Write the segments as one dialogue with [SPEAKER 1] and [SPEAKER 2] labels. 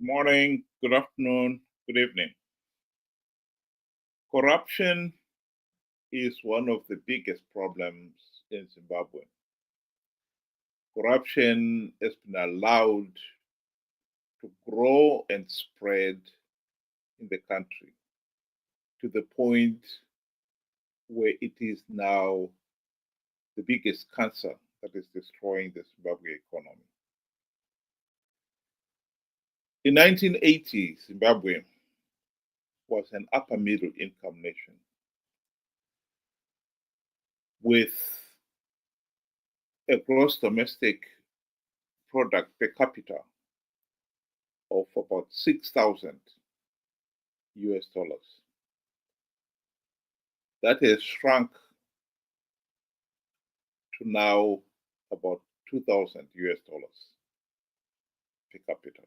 [SPEAKER 1] Good morning, good afternoon, good evening. Corruption is one of the biggest problems in Zimbabwe. Corruption has been allowed to grow and spread in the country to the point where it is now the biggest cancer that is destroying the Zimbabwe economy. In 1980, Zimbabwe was an upper middle income nation with a gross domestic product per capita of about 6,000 US dollars. That has shrunk to now about 2,000 US dollars per capita.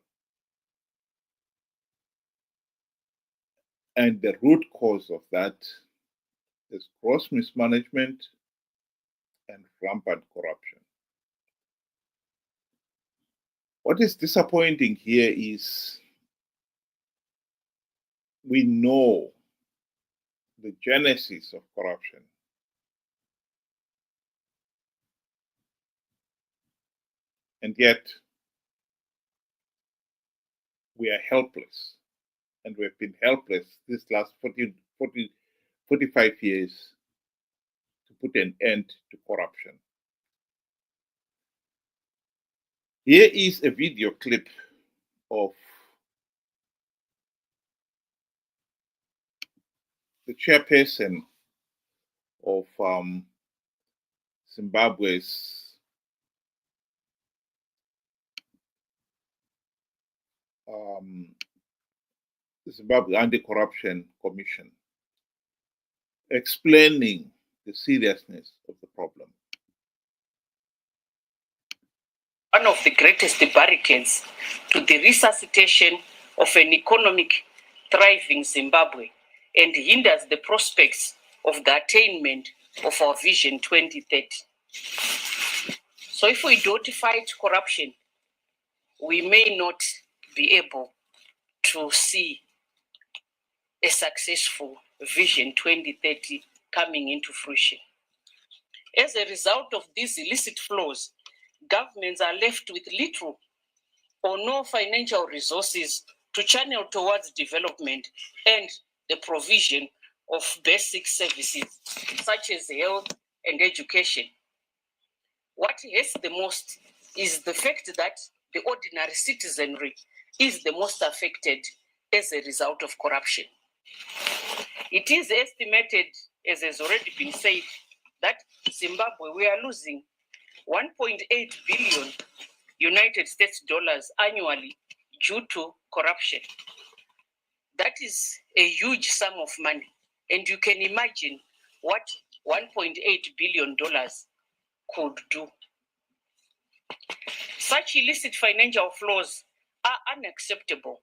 [SPEAKER 1] And the root cause of that is gross mismanagement and rampant corruption. What is disappointing here is we know the genesis of corruption. And yet, we are helpless. And we've been helpless this last 45 years to put an end to corruption. Here is a video clip of the chairperson of Zimbabwe's Zimbabwe AntiCorruption Commission explaining the seriousness of the problem.
[SPEAKER 2] One of the greatest barricades to the resuscitation of an economic thriving Zimbabwe and hinders the prospects of the attainment of our Vision 2030. So if we don't fight corruption, we may not be able to see a successful Vision 2030 coming into fruition. As a result of these illicit flows, governments are left with little or no financial resources to channel towards development and the provision of basic services such as health and education. What hurts the most is the fact that the ordinary citizenry is the most affected as a result of corruption. It is estimated, as has already been said, that Zimbabwe, we are losing 1.8 billion United States dollars annually due to corruption. That is a huge sum of money, and you can imagine what 1.8 billion dollars could do. Such illicit financial flows are unacceptable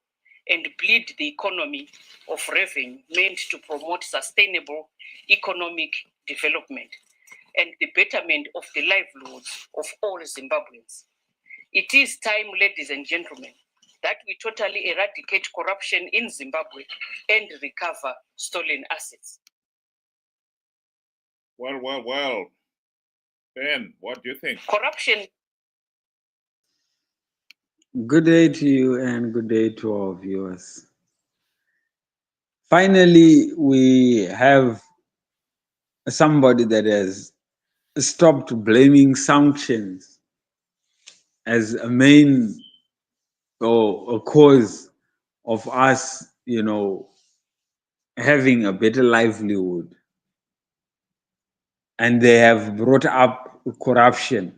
[SPEAKER 2] and bleed the economy of revenue meant to promote sustainable economic development and the betterment of the livelihoods of all Zimbabweans. It is time, ladies and gentlemen, that we totally eradicate corruption in Zimbabwe and recover stolen assets.
[SPEAKER 1] Well. Ben, what do you think?
[SPEAKER 2] Corruption.
[SPEAKER 3] Good day to you and good day to our viewers. Finally, we have somebody that has stopped blaming sanctions as a main or a cause of us, having a better livelihood. And they have brought up corruption.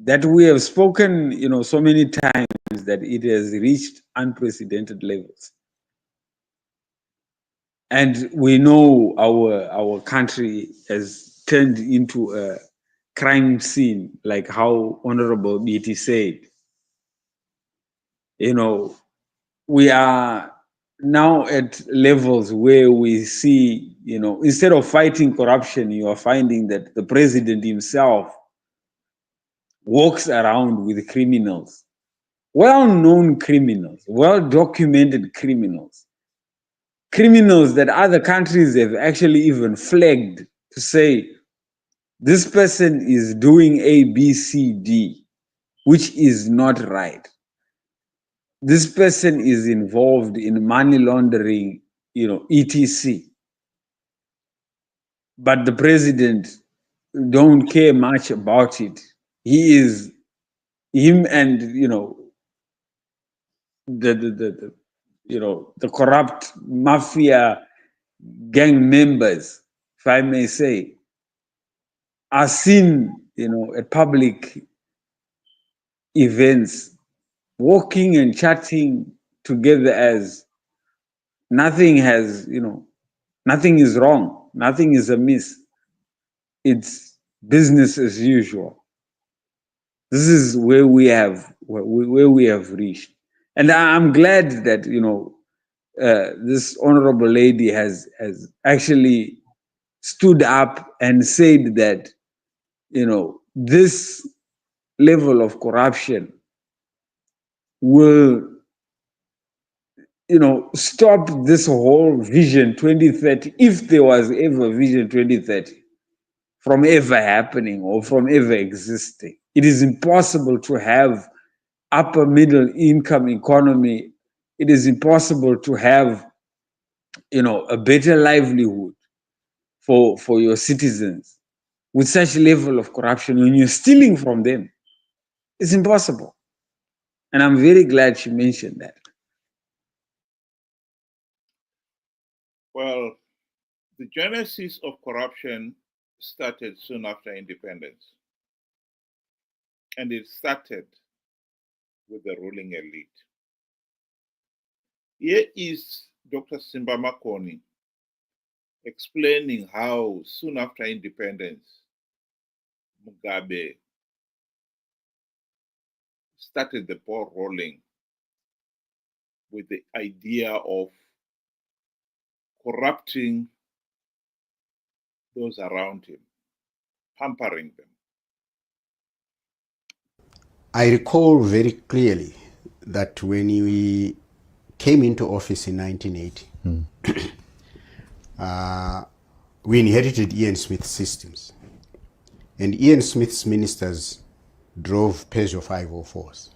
[SPEAKER 3] That we have spoken, so many times that it has reached unprecedented levels. And we know our country has turned into a crime scene, like how Honorable BT said. We are now at levels where we see, instead of fighting corruption, you are finding that the president himself walks around with criminals well-known criminals, well-documented criminals, criminals that other countries have actually even flagged to say, this person is doing A, B, C, D, which is not right. This person is involved in money laundering, etc. But the president don't care much about it. Him and the corrupt mafia gang members, if I may say, are seen at public events, walking and chatting together as nothing is wrong, nothing is amiss. It's business as usual. This is where we have reached, and I'm glad that this honorable lady has actually stood up and said that this level of corruption will stop this whole Vision 2030, if there was ever Vision 2030, from ever happening or from ever existing. It is impossible to have upper middle income economy. It is impossible to have a better livelihood for your citizens with such level of corruption when you're stealing from them. It's impossible. And I'm very glad she mentioned that.
[SPEAKER 1] Well, the genesis of corruption started soon after independence. And it started with the ruling elite. Here is Dr. Simba Makoni explaining how soon after independence, Mugabe started the ball rolling with the idea of corrupting those around him, pampering them.
[SPEAKER 4] I recall very clearly that when we came into office in 1980, we inherited Ian Smith's systems. And Ian Smith's ministers drove Peugeot 504s.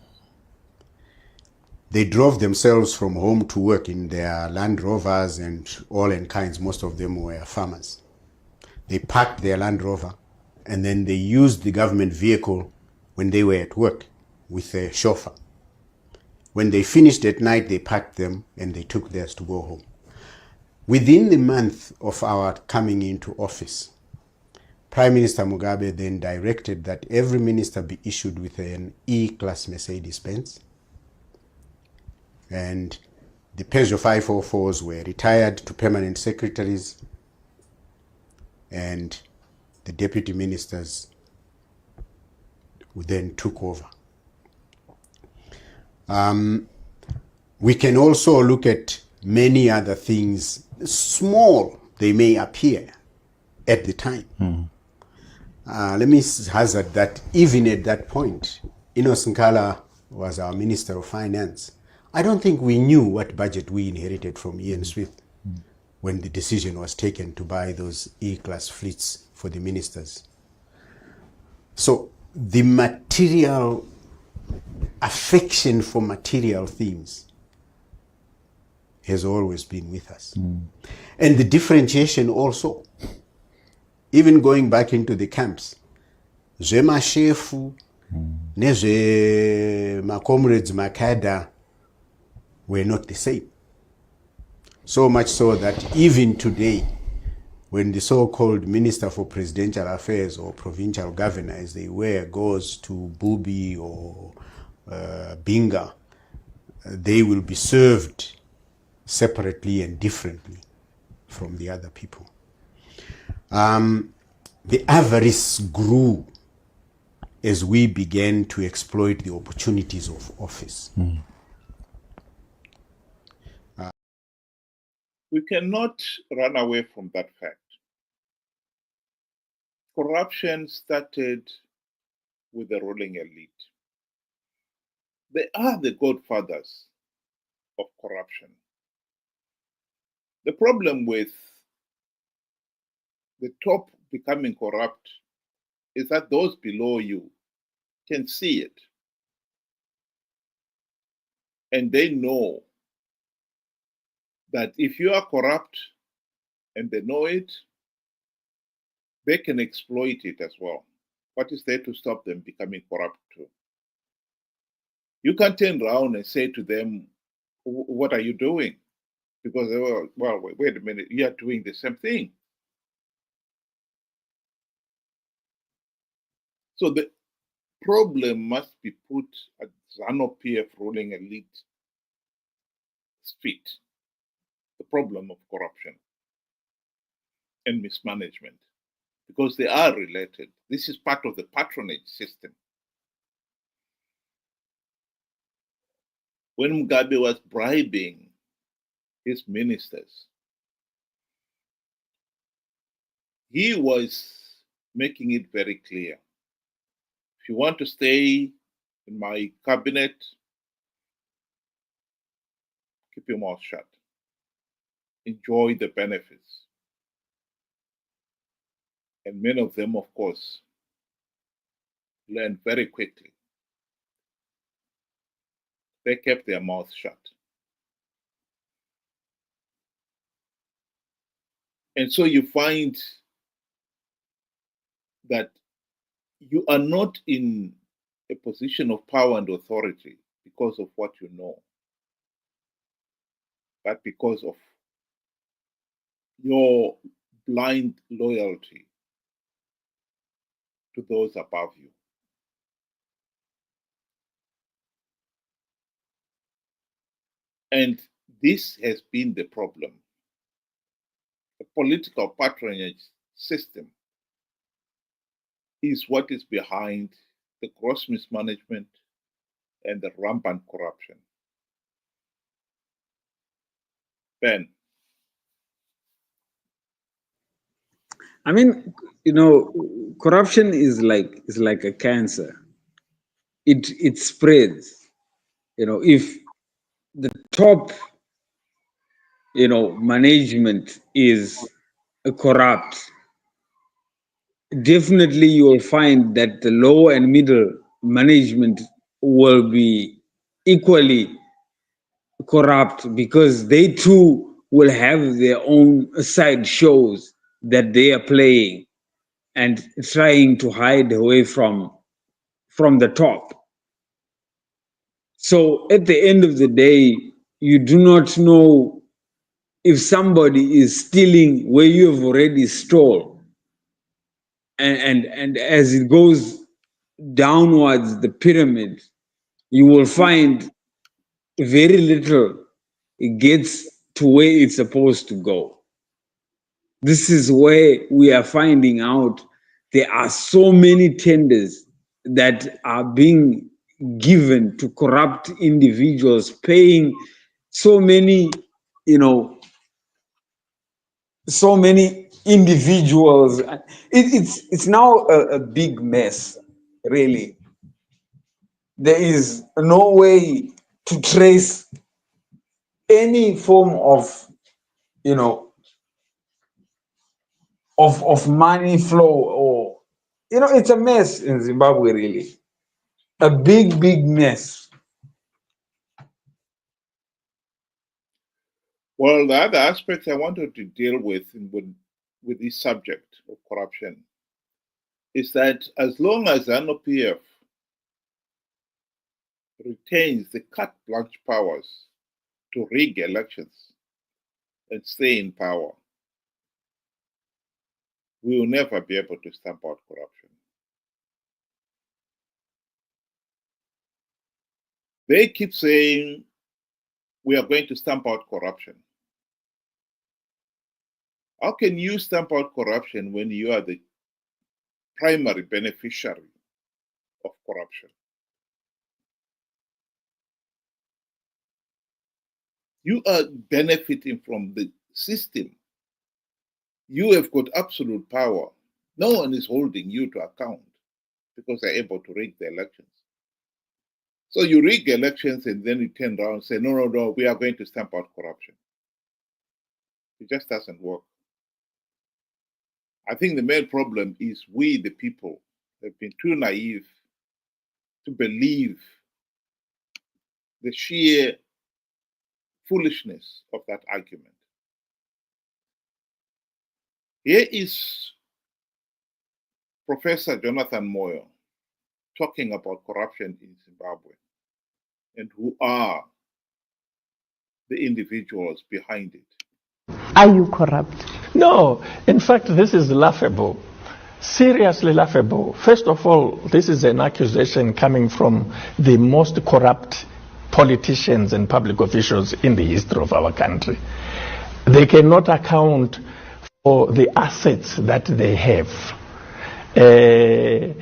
[SPEAKER 4] They drove themselves from home to work in their Land Rovers and all in kinds. Most of them were farmers. They parked their Land Rover and then they used the government vehicle when they were at work with a chauffeur. When they finished at night, they packed them and they took theirs to go home. Within the month of our coming into office, Prime Minister Mugabe then directed that every minister be issued with an E-Class Mercedes-Benz. And the Peugeot 504s were retired to permanent secretaries, and the deputy ministers then took over. We can also look at many other things, small they may appear at the time. Let me hazard that even at that point, Enos Nkala was our Minister of Finance. I don't think we knew what budget we inherited from Ian Smith when the decision was taken to buy those E-Class fleets for the ministers. So the material affection for material things has always been with us. And the differentiation also, even going back into the camps, Zemashefu, Neze, my comrades, Makada, were not the same. So much so that even today, when the so-called Minister for Presidential Affairs or Provincial Governor, as they were, goes to Bubi or Binga, they will be served separately and differently from the other people. The avarice grew as we began to exploit the opportunities of office.
[SPEAKER 1] We cannot run away from that fact. Corruption started with the ruling elite. They are the godfathers of corruption. The problem with the top becoming corrupt is that those below you can see it. And they know that if you are corrupt and they know it, they can exploit it as well. What is there to stop them becoming corrupt too? You can't turn around and say to them, what are you doing? Because they were, well, wait a minute, you are doing the same thing. So the problem must be put at ZANU-PF ruling elite feet. The problem of corruption and mismanagement, because they are related. This is part of the patronage system. When Mugabe was bribing his ministers, he was making it very clear. If you want to stay in my cabinet, keep your mouth shut. Enjoy the benefits. And many of them, of course, learned very quickly. They kept their mouths shut. And so you find that you are not in a position of power and authority because of what you know, but because of your blind loyalty to those above you. And this has been the problem. The political patronage system is what is behind the gross mismanagement and the rampant corruption. Ben.
[SPEAKER 3] I mean, corruption is like a cancer. It spreads. If the top, management is corrupt, definitely you will find that the low and middle management will be equally corrupt, because they too will have their own side shows that they are playing and trying to hide away from the top. So at the end of the day, you do not know if somebody is stealing where you have already stole. And as it goes downwards the pyramid, you will find very little it gets to where it's supposed to go. This is where we are finding out there are so many tenders that are being given to corrupt individuals, paying so many, so many individuals. It's now a big mess, really. There is no way to trace any form of, of money flow, or it's a mess in Zimbabwe, really. A big mess.
[SPEAKER 1] Well, the other aspect I wanted to deal with this subject of corruption is that as long as ZANU-PF retains the carte blanche powers to rig elections and stay in power, we will never be able to stamp out corruption. They keep saying we are going to stamp out corruption. How can you stamp out corruption when you are the primary beneficiary of corruption? You are benefiting from the system. You have got absolute power. No one is holding you to account because they're able to rig the elections. So you rig elections and then you turn around and say, no, we are going to stamp out corruption. It just doesn't work. I think the main problem is we, the people, have been too naive to believe the sheer foolishness of that argument. Here is Professor Jonathan Moyo talking about corruption in Zimbabwe and who are the individuals behind it.
[SPEAKER 5] Are you corrupt?
[SPEAKER 6] No, in fact, this is laughable. Seriously laughable. First of all, this is an accusation coming from the most corrupt politicians and public officials in the history of our country. They cannot account for the assets that they have. The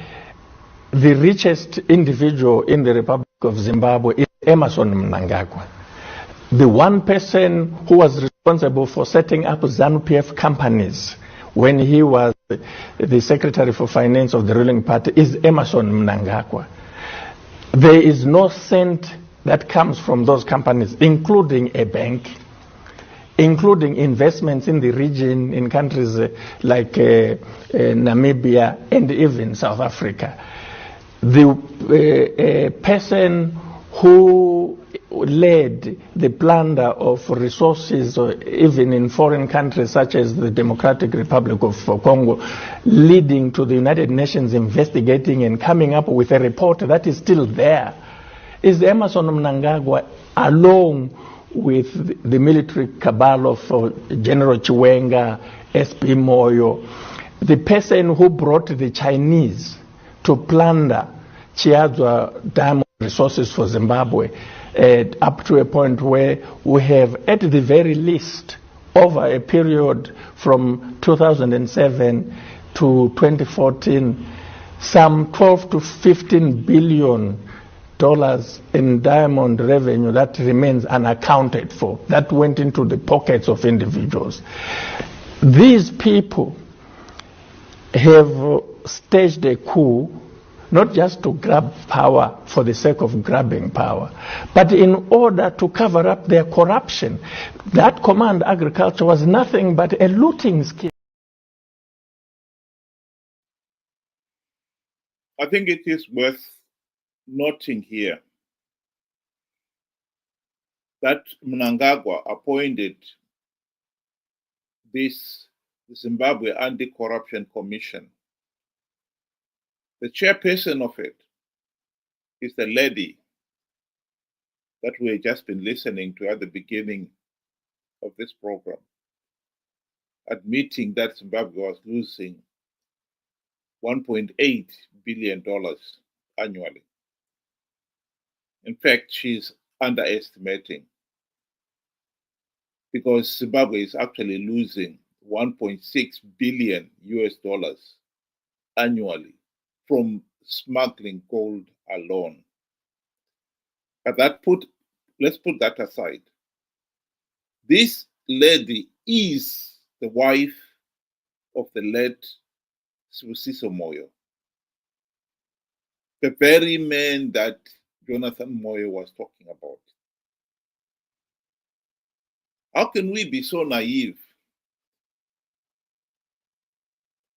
[SPEAKER 6] richest individual in the Republic of Zimbabwe is Emmerson Mnangagwa. The one person who was responsible for setting up ZANU-PF companies when he was the Secretary for Finance of the ruling party is Emmerson Mnangagwa. There is no cent that comes from those companies, including a bank, including investments in the region, in countries like Namibia and even South Africa. The person who led the plunder of resources, even in foreign countries such as the Democratic Republic of Congo, leading to the United Nations investigating and coming up with a report that is still there, is Emmerson Mnangagwa, along with the military cabal of General Chiwenga, SP Moyo, the person who brought the Chinese to plunder Chiadzwa diamond resources for Zimbabwe, up to a point where we have, at the very least, over a period from 2007 to 2014, some 12 to 15 billion dollars in diamond revenue that remains unaccounted for, that went into the pockets of individuals. These people have staged a coup, not just to grab power for the sake of grabbing power, but in order to cover up their corruption. That command agriculture was nothing but a looting scheme.
[SPEAKER 1] I think it is worth noting here that Mnangagwa appointed this Zimbabwe AntiCorruption Commission. The chairperson of it is the lady that we have just been listening to at the beginning of this program, admitting that Zimbabwe was losing $1.8 billion annually. In fact, she's underestimating, because Zimbabwe is actually losing $1.6 billion annually from smuggling gold alone. But let's put that aside. This lady is the wife of the late Sibusiso Moyo, the very man that Jonathan Moyo was talking about. How can we be so naive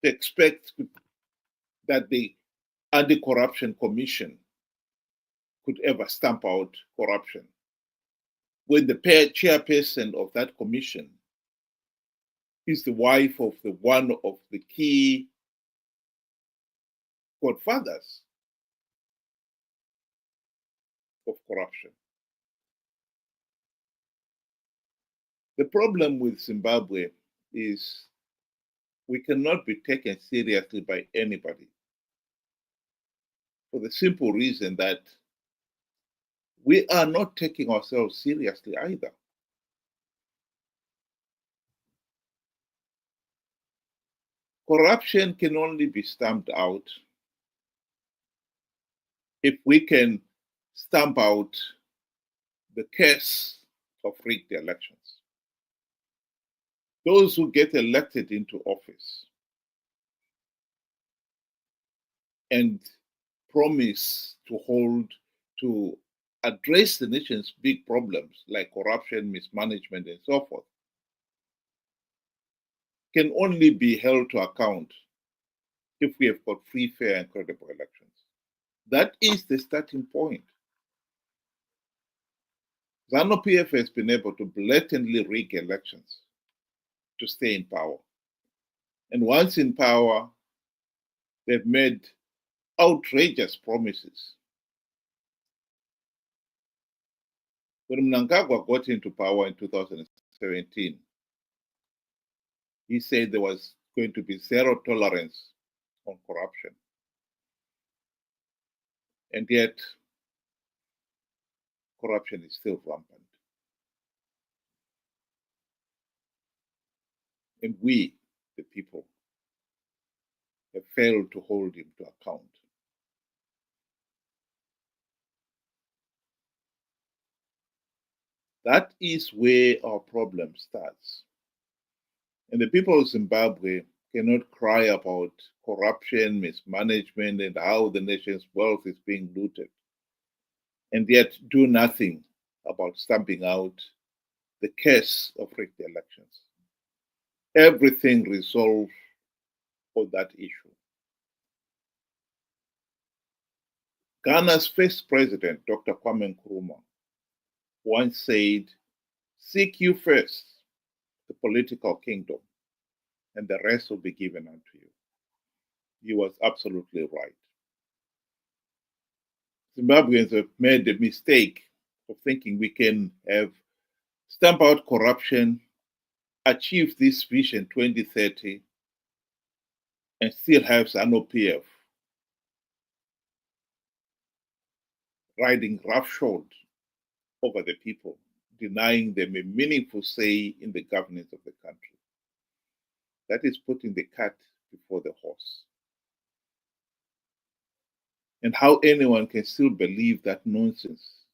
[SPEAKER 1] to expect that the AntiCorruption Commission could ever stamp out corruption when the chairperson of that commission is the wife of one of the key godfathers of corruption? The problem with Zimbabwe is we cannot be taken seriously by anybody, for the simple reason that we are not taking ourselves seriously either. Corruption can only be stamped out if we can stamp out the case of rigged elections. Those who get elected into office and promise to hold to address the nation's big problems like corruption, mismanagement, and so forth, can only be held to account if we have got free, fair, and credible elections. That is the starting point. ZANU-PF has been able to blatantly rig elections to stay in power. And once in power, they've made outrageous promises. When Mnangagwa got into power in 2017, he said there was going to be zero tolerance on corruption. And yet, corruption is still rampant. And we, the people, have failed to hold him to account. That is where our problem starts. And the people of Zimbabwe cannot cry about corruption, mismanagement, and how the nation's wealth is being looted, and yet do nothing about stamping out the curse of rigged elections. Everything resolved on that issue. Ghana's first president, Dr. Kwame Nkrumah, once said, "Seek you first the political kingdom, and the rest will be given unto you." He was absolutely right. Zimbabweans have made the mistake of thinking we can have stamp out corruption, achieve this vision 2030, and still have ZANU-PF riding roughshod over the people, denying them a meaningful say in the governance of the country. That is putting the cart before the horse. And how anyone can still believe that nonsense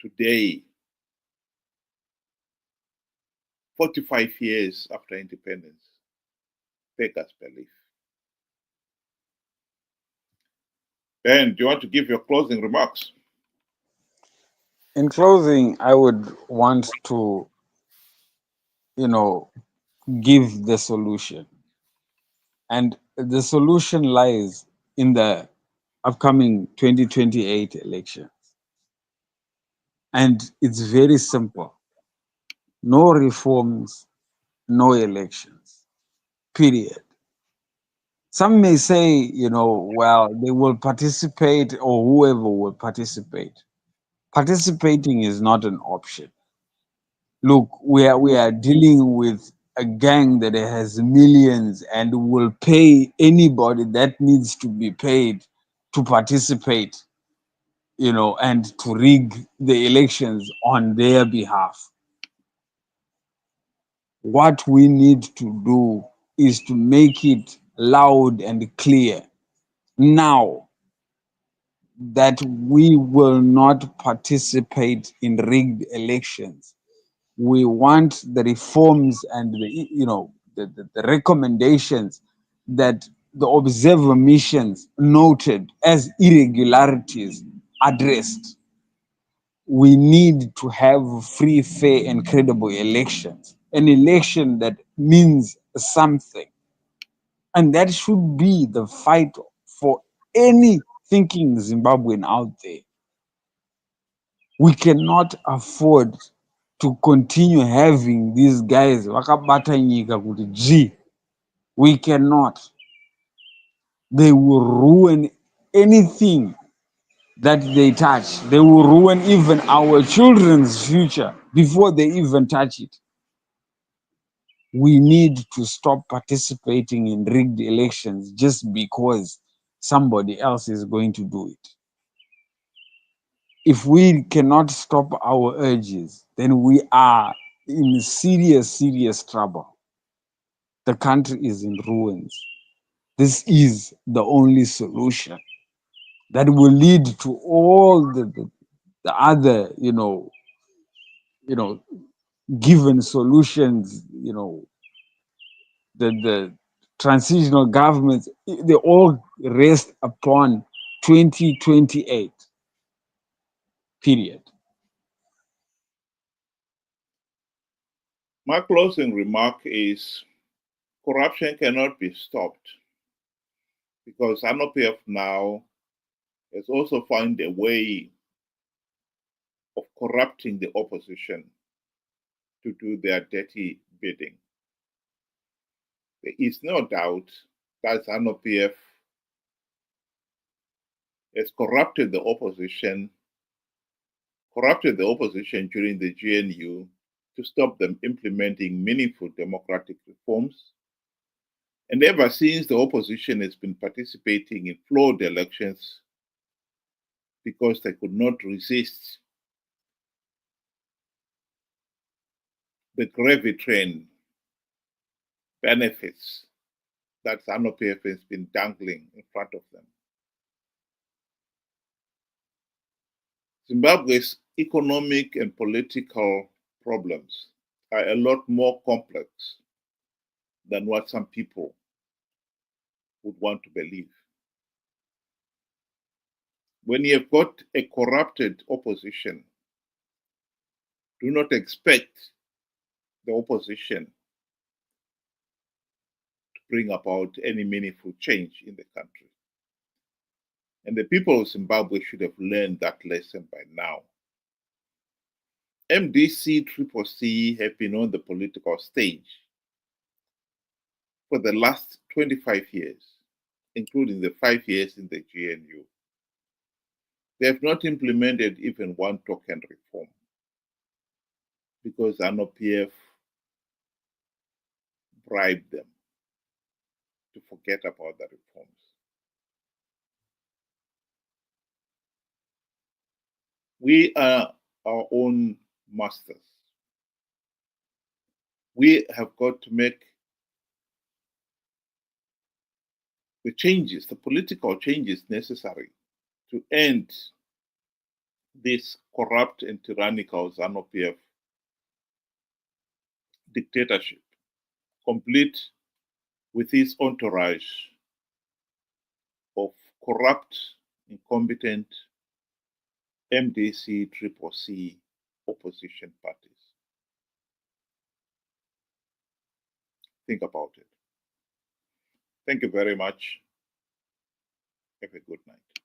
[SPEAKER 1] today, 45 years after independence, beggars belief. Ben, do you want to give your closing remarks?
[SPEAKER 3] In closing, I would want to, give the solution. And the solution lies in the upcoming 2028 elections. And it's very simple. No reforms, no elections, period. Some may say, well, they will participate or whoever will participate. Participating is not an option. Look, we are dealing with a gang that has millions and will pay anybody that needs to be paid to participate, and to rig the elections on their behalf. What we need to do is to make it loud and clear now that we will not participate in rigged elections. We want the reforms and the recommendations that the observer missions noted as irregularities addressed. We need to have free, fair, and credible elections, an election that means something. And that should be the fight for any thinking Zimbabwean out there. We cannot afford to continue having these guys vakabata nyika kuti G. We cannot. They will ruin anything that they touch. They will ruin even our children's future before they even touch it. We need to stop participating in rigged elections just because somebody else is going to do it. If we cannot stop our urges, then we are in serious, serious trouble. The country is in ruins. This is the only solution that will lead to all the other, given solutions, the transitional governments, they all rest upon 2028. period.
[SPEAKER 1] My closing remark is corruption cannot be stopped because ANOPF now has also found a way of corrupting the opposition to do their dirty bidding. There is no doubt that ANOPF has corrupted the opposition during the GNU to stop them implementing meaningful democratic reforms. And ever since, the opposition has been participating in flawed elections because they could not resist the gravy train benefits that ANOPF has been dangling in front of them. Zimbabwe's economic and political problems are a lot more complex than what some people would want to believe. When you have got a corrupted opposition, do not expect the opposition to bring about any meaningful change in the country. And the people of Zimbabwe should have learned that lesson by now. MDC-CCC have been on the political stage for the last 25 years, including the 5 years in the GNU. They have not implemented even one token reform because ANOPF bribed them to forget about the reforms. We are our own masters. We have got to make the changes, the political changes necessary to end this corrupt and tyrannical ZANU-PF dictatorship, complete with its entourage of corrupt, incompetent MDC-CCC opposition parties. Think about it. Thank you very much. Have a good night.